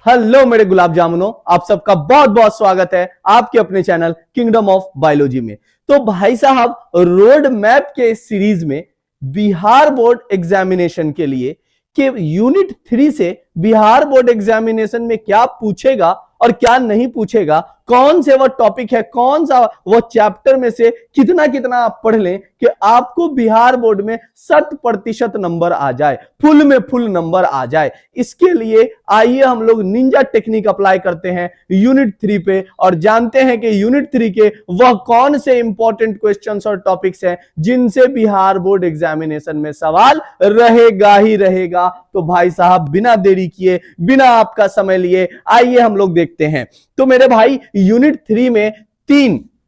Hello मेरे गुलाब जामुनों, आप सबका बहुत बहुत स्वागत है आपके अपने चैनल किंगडम ऑफ बायोलॉजी में। तो भाई साहब, रोड मैप के सीरीज में बिहार बोर्ड एग्जामिनेशन के लिए कि यूनिट 3 से बिहार बोर्ड एग्जामिनेशन में क्या पूछेगा और क्या नहीं पूछेगा, कौन से वो टॉपिक है, कौन सा वो चैप्टर में से कितना कितना आप पढ़ लें कि आपको बिहार बोर्ड में 100% नंबर आ जाए, फुल में फुल नंबर आ जाए। इसके लिए आइए हम लोग निंजा टेक्निक अप्लाई करते हैं यूनिट 3 पे और जानते हैं कि यूनिट 3 के वह कौन से इंपॉर्टेंट क्वेश्चंस और टॉपिक्स हैं जिनसे बिहार बोर्ड एग्जामिनेशन में सवाल रहेगा ही रहेगा। तो भाई साहब, बिना देरी किए, बिना आपका समय लिए, आइए हम लोग देखते हैं। तो मेरे भाई, यूनिट 3 में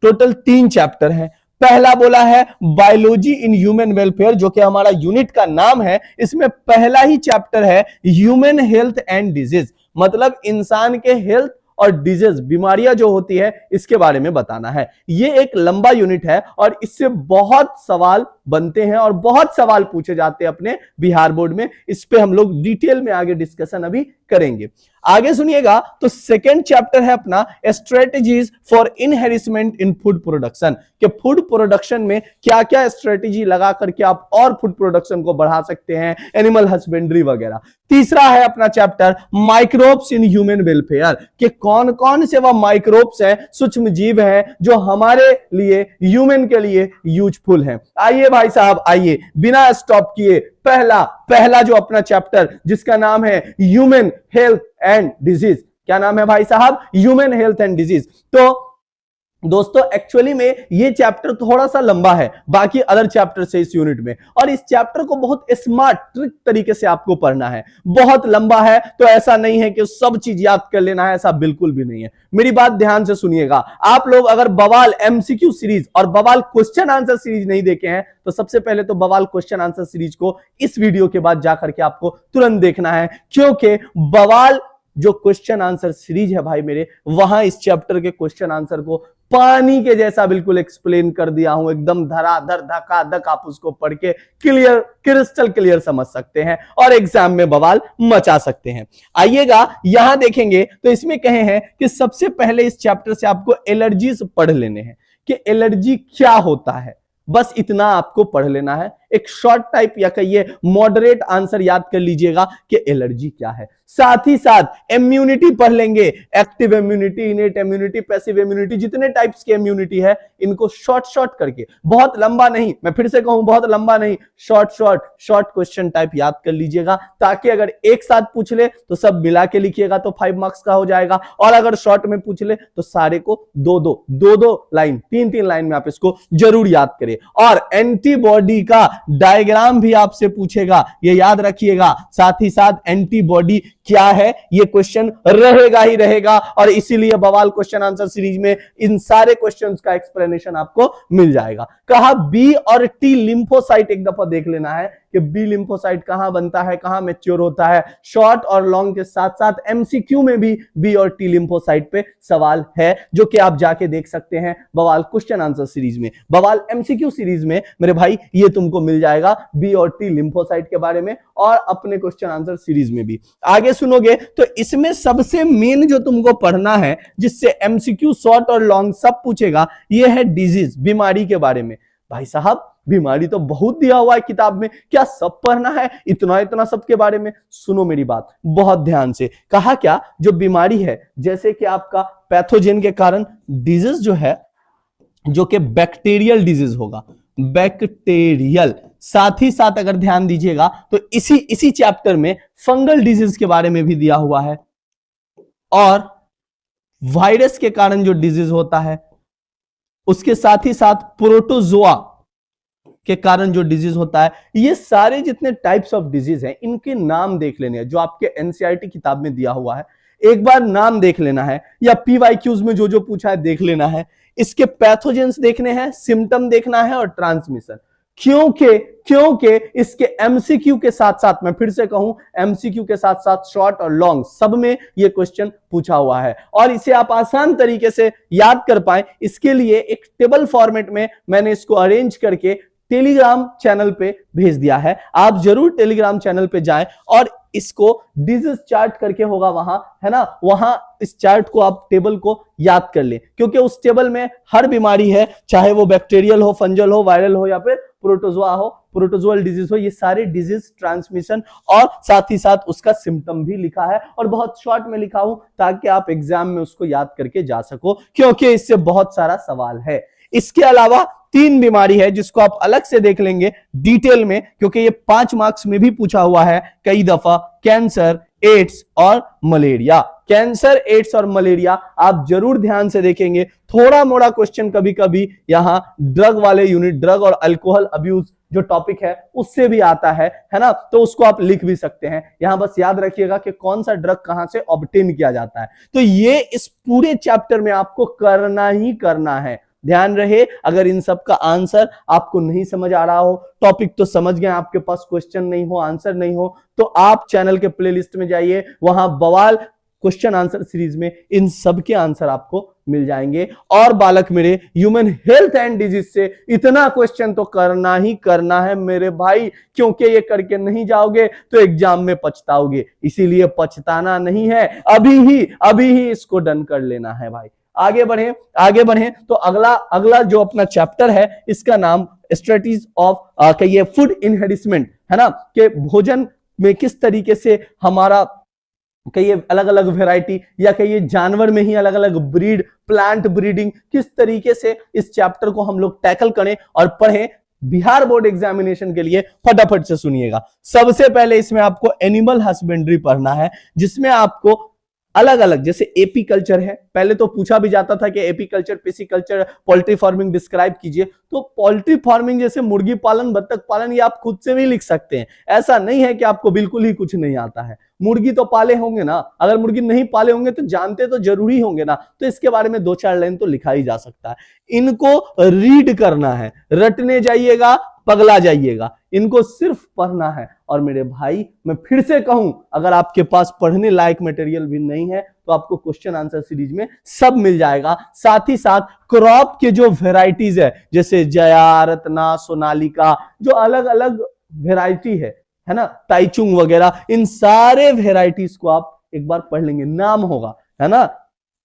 टोटल तीन चैप्टर हैं। पहला बोला है बायोलॉजी इन ह्यूमन वेलफेयर, जो कि हमारा यूनिट का नाम है। इसमें पहला ही चैप्टर है ह्यूमन हेल्थ एंड डिजीज, मतलब इंसान के हेल्थ और डिजीज, बीमारियां जो होती है, इसके बारे में बताना है। ये एक लंबा यूनिट है और इससे बहुत सवाल बनते हैं और बहुत सवाल पूछे जाते हैं अपने बिहार बोर्ड में। इस पे हम लोग डिटेल में आगे डिस्कशन अभी करेंगे। आगे सुनिएगा। तो सेकेंड चैप्टर है अपना strategies for enhancement in food production, कि फूड प्रोडक्शन में क्या क्या स्ट्रेटेजी लगा करके आप और फूड प्रोडक्शन को बढ़ा सकते हैं, एनिमल हस्बेंड्री वगैरह। तीसरा है अपना chapter microbes in human welfare, कि कौन कौन से वह माइक्रोब्स हैं, सूक्ष्म जीव हैं जो हमारे लिए, ह्यूमन के लिए यूजफुल हैं। आइए भाई साहब, आइए बिना स्टॉप किए पहला जो अपना चैप्टर जिसका नाम है ह्यूमन हेल्थ एंड डिजीज। क्या नाम है भाई साहब? Human health and disease. तो दोस्तों, एक्चुअली में ये चैप्टर थोड़ा सा लंबा है बाकी अदर चैप्टर से इस यूनिट में, और इस चैप्टर को बहुत स्मार्ट ट्रिक तरीके से आपको पढ़ना है। बहुत लंबा है तो ऐसा नहीं है कि सब चीज याद कर लेना है, ऐसा बिल्कुल भी नहीं है। मेरी बात ध्यान से सुनिएगा। आप लोग अगर बवाल एमसीक्यू सीरीज और बवाल क्वेश्चन आंसर सीरीज नहीं देखे हैं तो सबसे पहले तो बवाल क्वेश्चन आंसर सीरीज को इस वीडियो के बाद जाकर के आपको तुरंत देखना है, क्योंकि बवाल जो क्वेश्चन आंसर सीरीज है भाई मेरे, वहां इस चैप्टर के क्वेश्चन आंसर को पानी के जैसा बिल्कुल एक्सप्लेन कर दिया हूं, एकदम धराधर धकाधक आप उसको पढ़ के क्लियर, क्रिस्टल क्लियर समझ सकते हैं और एग्जाम में बवाल मचा सकते हैं। आइएगा, यहां देखेंगे तो इसमें कहे हैं कि सबसे पहले इस चैप्टर से आपको एलर्जीज पढ़ लेने हैं, कि एलर्जी क्या होता है, बस इतना आपको पढ़ लेना है। एक शॉर्ट टाइप या कहिए मॉडरेट आंसर याद कर लीजिएगा कि एलर्जी क्या है। साथ ही साथ इम्यूनिटी पढ़ लेंगे, active immunity, innate immunity, passive immunity, जितने टाइप्स की इम्यूनिटी है इनको शॉर्ट करके, बहुत लंबा नहीं, मैं फिर से कहूं बहुत लंबा नहीं, शॉर्ट क्वेश्चन टाइप याद कर लीजिएगा, ताकि अगर एक साथ पूछ ले तो सब मिला के लिखिएगा तो 5 मार्क्स का हो जाएगा, और अगर शॉर्ट में पूछ ले तो सारे को दो लाइन, तीन लाइन में आप इसको जरूर याद करें। और एंटीबॉडी का डायग्राम भी आपसे पूछेगा, ये याद रखिएगा। साथ ही साथ एंटीबॉडी क्या है ये क्वेश्चन रहेगा ही रहेगा, और इसीलिए बवाल क्वेश्चन आंसर सीरीज में इन सारे क्वेश्चंस का एक्सप्लेनेशन आपको मिल जाएगा। कहा बी और टी लिम्फोसाइट एक दफा देख लेना है कि बी लिम्फोसाइट कहां बनता है, कहां मैच्योर होता है। शॉर्ट और लॉन्ग के साथ साथ एमसीक्यू में भी बी और टी लिम्फोसाइट पे सवाल है, जो कि आप जाके देख सकते हैं बवाल क्वेश्चन आंसर सीरीज में। बवाल एमसीक्यू सीरीज में मेरे भाई ये तुमको मिल जाएगा बी और टी लिम्फोसाइट के बारे में, और अपने क्वेश्चन आंसर सीरीज में भी। आगे सुनोगे तो इसमें सबसे मेन जो तुमको पढ़ना है, जिससे एमसीक्यू शॉर्ट और लॉन्ग सब पूछेगा, ये है डिजीज, बीमारी के बारे में। भाई साहब, बीमारी तो बहुत दिया हुआ है किताब में, क्या सब पढ़ना है इतना सबके बारे में? सुनो मेरी बात बहुत ध्यान से। कहा क्या, जो बीमारी है, जैसे कि आपका पैथोजेन के कारण डिजीज जो है, जो कि बैक्टीरियल डिजीज होगा, बैक्टीरियल। साथ ही साथ अगर ध्यान दीजिएगा तो इसी चैप्टर में फंगल डिजीज के बारे में भी दिया हुआ है, और वायरस के कारण जो डिजीज होता है, उसके साथ ही साथ प्रोटोजोआ के कारण जो डिजीज होता है। ये सारे जितने टाइप्स ऑफ डिजीज हैं, इनके नाम देख लेने हैं, जो आपके एनसीईआरटी किताब में दिया हुआ है। एक बार नाम देख लेना है, या पीवाईक्यूज में जो पूछा है देख लेना है। इसके पैथोजेंस देखने हैं, सिम्टम देखना है, और ट्रांसमिशन। क्योंकि इसके एमसीक्यू के साथ साथ, मैं फिर से कहूं, एमसीक्यू के साथ साथ शॉर्ट और लॉन्ग सब में ये क्वेश्चन पूछा हुआ है, और इसे आप आसान तरीके से याद कर पाए, इसके लिए एक टेबल फॉर्मेट में मैंने इसको अरेंज करके टेलीग्राम चैनल पे भेज दिया है। आप जरूर टेलीग्राम चैनल पे जाएं और इसको डिजीज चार्ट करके होगा वहां, है ना, वहां इस चार्ट को आप टेबल को याद कर ले, क्योंकि उस टेबल में हर बीमारी है, चाहे वो बैक्टीरियल हो, फंजल हो, वायरल हो या फिर प्रोटोजोआ हो, प्रोटोजोअल डिजीज हो, ये सारे डिजीज ट्रांसमिशन और साथ ही साथ उसका सिम्टम भी लिखा है और बहुत शॉर्ट में लिखा हूं ताकि आप एग्जाम में उसको याद करके जा सको, क्योंकि इससे बहुत सारा सवाल है। इसके अलावा 3 बीमारी है जिसको आप अलग से देख लेंगे डिटेल में, क्योंकि ये 5 मार्क्स में भी पूछा हुआ है कई दफा, कैंसर, एड्स और मलेरिया। कैंसर, एड्स और मलेरिया आप जरूर ध्यान से देखेंगे। थोड़ा मोड़ा क्वेश्चन कभी कभी यहां ड्रग वाले यूनिट, ड्रग और अल्कोहल अब्यूज जो टॉपिक है उससे भी आता है ना, तो उसको आप लिख भी सकते हैं। यहां बस याद रखिएगा कि कौन सा ड्रग कहां से ऑब्टेन किया जाता है। तो ये इस पूरे चैप्टर में आपको करना ही करना है। ध्यान रहे, अगर इन सब का आंसर आपको नहीं समझ आ रहा हो, टॉपिक तो समझ गए, आपके पास क्वेश्चन नहीं हो, आंसर नहीं हो, तो आप चैनल के प्लेलिस्ट में जाइए, वहां बवाल क्वेश्चन आंसर सीरीज में इन सब के आंसर आपको मिल जाएंगे। और बालक मेरे, ह्यूमन हेल्थ एंड डिजीज से इतना क्वेश्चन तो करना ही करना है मेरे भाई, क्योंकि ये करके नहीं जाओगे तो एग्जाम में पछताओगे। इसीलिए पछताना नहीं है, अभी ही इसको डन कर लेना है भाई। आगे बढ़े तो अगला जो अपना चैप्टर है इसका नाम स्ट्रेटजीज ऑफ कहिए फूड इनहेरिटमेंट, है ना, कि भोजन में किस तरीके से हमारा कहिए अलग अलग वैरायटी या कहिए जानवर में ही अलग अलग ब्रीड, प्लांट ब्रीडिंग, किस तरीके से इस चैप्टर को हम लोग टैकल करें और पढ़ें बिहार बोर्ड एग्जामिनेशन के लिए। फटाफट से सुनिएगा। सबसे पहले इसमें आपको एनिमल हस्बेंड्री पढ़ना है, जिसमें आपको अलग अलग, जैसे एपी कल्चर है, पहले तो पूछा भी जाता था कि AP culture, PC culture, poultry farming describe कीजिए, तो पोल्ट्री फार्मिंग जैसे मुर्गी पालन, बत्तख पालन, ये आप खुद से भी लिख सकते हैं। ऐसा नहीं है कि आपको बिल्कुल ही कुछ नहीं आता है। मुर्गी तो पाले होंगे ना, अगर मुर्गी नहीं पाले होंगे तो जानते तो जरूरी होंगे ना, तो इसके बारे में 2-4 लाइन तो लिखा ही जा सकता है। इनको रीड करना है, रटने जाइएगा पगला जाइएगा, इनको सिर्फ पढ़ना है। और मेरे भाई मैं फिर से कहूं, अगर आपके पास पढ़ने लायक मटेरियल भी नहीं है तो आपको क्वेश्चन आंसर सीरीज में सब मिल जाएगा। साथ ही साथ क्रॉप के जो वेराइटीज है, जैसे जया, रत्ना, सोनालिका, जो अलग अलग वेराइटी है ना, ताइचुंग वगैरह, इन सारे वेराइटीज को आप एक बार पढ़ लेंगे, नाम होगा, है ना,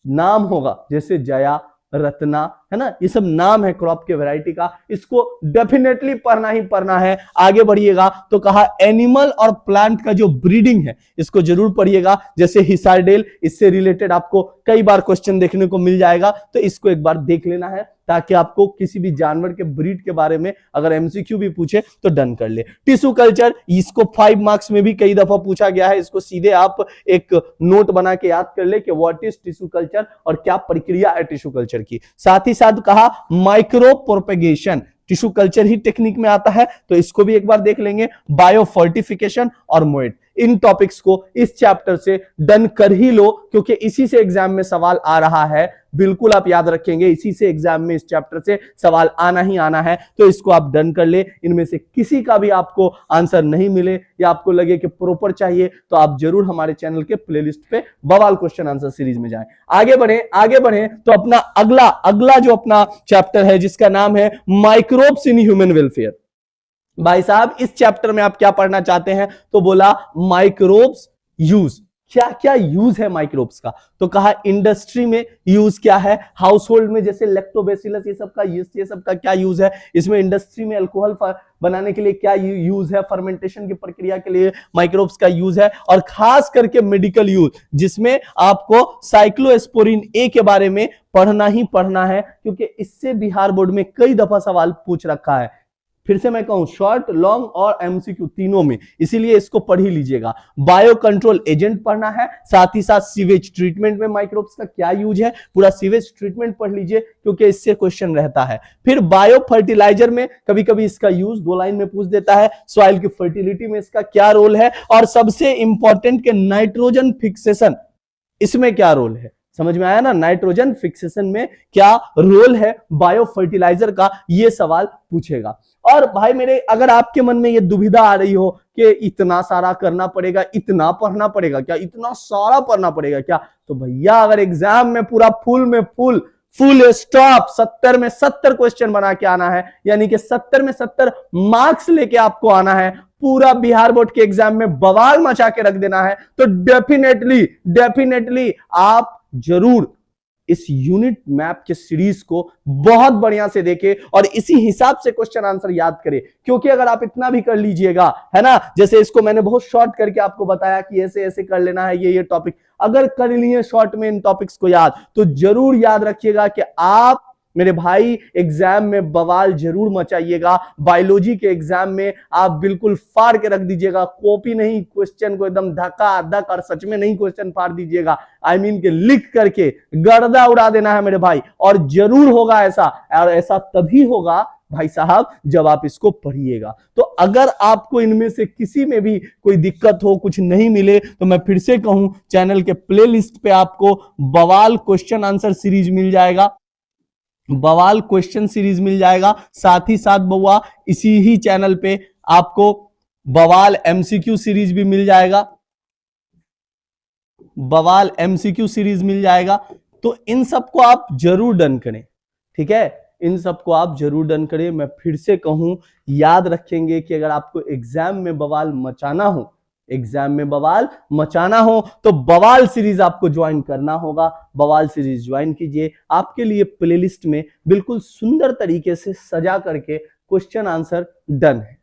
नाम होगा, जैसे जया, रत्ना, है ना, ये सब नाम है क्रॉप के वैरायटी का, इसको डेफिनेटली पढ़ना ही पढ़ना है। आगे बढ़िएगा तो कहा एनिमल और प्लांट का जो ब्रीडिंग है इसको जरूर पढ़िएगा, जैसे हिसारडेल, इससे रिलेटेड आपको कई बार क्वेश्चन देखने को मिल जाएगा, तो इसको एक बार देख लेना है ताकि आपको किसी भी जानवर के ब्रीड के बारे में अगर एमसीक्यू भी पूछे तो डन कर ले। टिश्यू कल्चर, इसको 5 मार्क्स में भी कई दफा पूछा गया है, इसको सीधे आप एक नोट बना के याद कर ले कि व्हाट इज टिश्यू कल्चर और क्या प्रक्रिया है टिश्यू कल्चर की। साथ ही साथ कहा माइक्रो प्रोपेगेशन, टिश्यू कल्चर ही टेक्निक में आता है, तो इसको भी एक बार देख लेंगे। बायो फोर्टिफिकेशन और मोएट, इन टॉपिक्स को इस चैप्टर से डन कर ही लो, क्योंकि इसी से एग्जाम में सवाल आ रहा है। बिल्कुल आप याद रखेंगे, इसी से एग्जाम में इस चैप्टर से सवाल आना ही आना है, तो इसको आप डन कर ले। इनमें से किसी का भी आपको आंसर नहीं मिले या आपको लगे कि प्रॉपर चाहिए, तो आप जरूर हमारे चैनल के प्लेलिस्ट पे बवाल क्वेश्चन आंसर सीरीज में जाएं। आगे बढ़े तो अपना अगला जो अपना चैप्टर है जिसका नाम है माइक्रोब्स इन ह्यूमन वेलफेयर। भाई साहब, इस चैप्टर में आप क्या पढ़ना चाहते हैं, तो बोला माइक्रोब्स यूज, क्या क्या यूज है माइक्रोब्स का, तो कहा इंडस्ट्री में यूज क्या है, हाउसहोल्ड में जैसे लैक्टोबैसिलस, ये सब का यीस्ट, ये सब का क्या यूज है, इसमें इंडस्ट्री में अल्कोहल बनाने के लिए क्या यूज है, फर्मेंटेशन की प्रक्रिया के लिए माइक्रोब्स का यूज है, और खास करके मेडिकल यूज, जिसमें आपको साइक्लोस्पोरिन ए के बारे में पढ़ना ही पढ़ना है, क्योंकि इससे बिहार बोर्ड में कई दफा सवाल पूछ रखा है। फिर से मैं कहूं, शॉर्ट, लॉन्ग और एमसीक्यू तीनों में, इसीलिए इसको पढ़ ही लीजिएगा। बायो कंट्रोल एजेंट पढ़ना है, साथ ही साथ सीवेज ट्रीटमेंट में माइक्रोब्स का क्या यूज है, पूरा सीवेज ट्रीटमेंट पढ़ लीजिए, क्योंकि इससे क्वेश्चन रहता है। फिर बायो फर्टिलाइजर में कभी कभी इसका यूज 2 लाइन में पूछ देता है, सॉइल की फर्टिलिटी में इसका क्या रोल है, और सबसे इंपॉर्टेंट के नाइट्रोजन फिक्सेशन, इसमें क्या रोल है, समझ में आया ना, नाइट्रोजन फिक्सेशन में क्या रोल है बायो फर्टिलाइजर का, यह सवाल पूछेगा। और भाई मेरे, अगर आपके मन में ये दुविधा आ रही हो कि इतना सारा करना पड़ेगा, इतना पढ़ना पड़ेगा क्या, इतना सारा पढ़ना पड़ेगा क्या, तो भैया अगर एग्जाम में पूरा फुल फुल स्टॉप। 70 में 70 क्वेश्चन बना के आना है, यानी कि 70 में 70 मार्क्स लेके आपको आना है। पूरा बिहार बोर्ड के एग्जाम में बवाल मचा के रख देना है। तो डेफिनेटली आप जरूर इस यूनिट मैप के सीरीज को बहुत बढ़िया से देखें और इसी हिसाब से क्वेश्चन आंसर याद करें। क्योंकि अगर आप इतना भी कर लीजिएगा, है ना, जैसे इसको मैंने बहुत शॉर्ट करके आपको बताया कि ऐसे ऐसे कर लेना है, ये टॉपिक अगर कर लिए शॉर्ट में इन टॉपिक्स को याद, तो जरूर याद रखिएगा कि आप मेरे भाई एग्जाम में बवाल जरूर मचाइएगा। बायोलॉजी के एग्जाम में आप बिल्कुल फाड़ के रख दीजिएगा, कॉपी नहीं, क्वेश्चन को एकदम धक्का और सच में नहीं क्वेश्चन फाड़ दीजिएगा, आई मीन के लिख करके गर्दा उड़ा देना है मेरे भाई। और जरूर होगा ऐसा, और ऐसा तभी होगा भाई साहब जब आप इसको पढ़िएगा। तो अगर आपको इनमें से किसी में भी कोई दिक्कत हो, कुछ नहीं मिले, तो मैं फिर से कहूं चैनल के प्लेलिस्ट पे आपको बवाल क्वेश्चन आंसर सीरीज मिल जाएगा, बवाल क्वेश्चन सीरीज मिल जाएगा। साथ ही साथ बउआ इसी ही चैनल पे आपको बवाल एमसीक्यू सीरीज भी मिल जाएगा, बवाल एमसीक्यू सीरीज मिल जाएगा। तो इन सबको आप जरूर डन करें, ठीक है, इन सबको आप जरूर डन करें। मैं फिर से कहूं, याद रखेंगे कि अगर आपको एग्जाम में बवाल मचाना हो, एग्जाम में बवाल मचाना हो, तो बवाल सीरीज आपको ज्वाइन करना होगा। बवाल सीरीज ज्वाइन कीजिए, आपके लिए प्लेलिस्ट में बिल्कुल सुंदर तरीके से सजा करके क्वेश्चन आंसर डन है,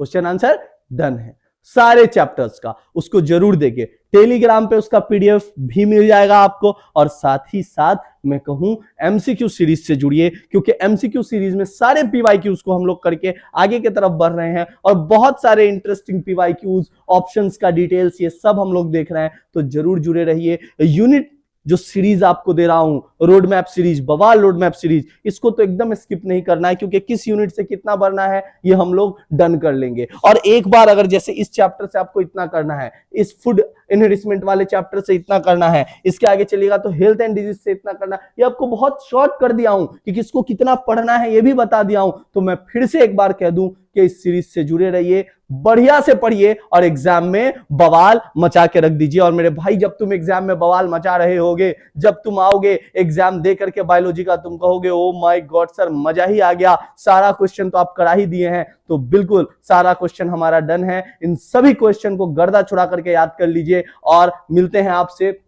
क्वेश्चन आंसर डन है सारे चैप्टर्स का, उसको जरूर देखिए। टेलीग्राम पे उसका पीडीएफ भी मिल जाएगा आपको। और साथ ही साथ मैं कहूं एमसीक्यू सीरीज से जुड़िए, क्योंकि एमसीक्यू सीरीज में सारे पीवाईक्यूज को हम लोग करके आगे की तरफ बढ़ रहे हैं और बहुत सारे इंटरेस्टिंग पीवाईक्यूज, ऑप्शंस का डिटेल्स, ये सब हम लोग देख रहे हैं। तो जरूर जुड़े रहिए। यूनिट जो सीरीज आपको दे रहा हूं, रोड मैप सीरीज, बवाल रोड मैप सीरीज, इसको तो एकदम स्किप नहीं करना है, क्योंकि किस यूनिट से कितना बढ़ना है ये हम लोग डन कर लेंगे। और एक बार अगर जैसे इस चैप्टर से आपको इतना करना है, इस फूड इनहेरिटमेंट वाले चैप्टर से इतना करना है, इसके आगे चलिएगा तो हेल्थ एंड डिजीज से इतना करना, ये आपको बहुत शॉर्ट कर दिया हूं कि किसको कितना पढ़ना है ये भी बता दिया हूं। तो मैं फिर से एक बार कह दूं कि इस सीरीज से जुड़े रहिए, बढ़िया से पढ़िए और एग्जाम में बवाल मचा के रख दीजिए। और मेरे भाई जब तुम एग्जाम में बवाल मचा रहे होगे, जब तुम आओगे एग्जाम दे करके बायोलॉजी का, तुम कहोगे ओ माय गॉड सर मजा ही आ गया, सारा क्वेश्चन तो आप करा ही दिए हैं। तो बिल्कुल सारा क्वेश्चन हमारा डन है, इन सभी क्वेश्चन को गर्दा छुड़ा करके याद कर लीजिए। और मिलते हैं आपसे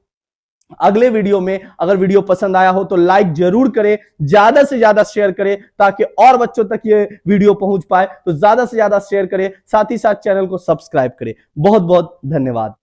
अगले वीडियो में। अगर वीडियो पसंद आया हो तो लाइक जरूर करें, ज्यादा से ज्यादा शेयर करें ताकि और बच्चों तक ये वीडियो पहुंच पाए। तो ज्यादा से ज्यादा शेयर करें, साथ ही साथ चैनल को सब्सक्राइब करें। बहुत बहुत धन्यवाद।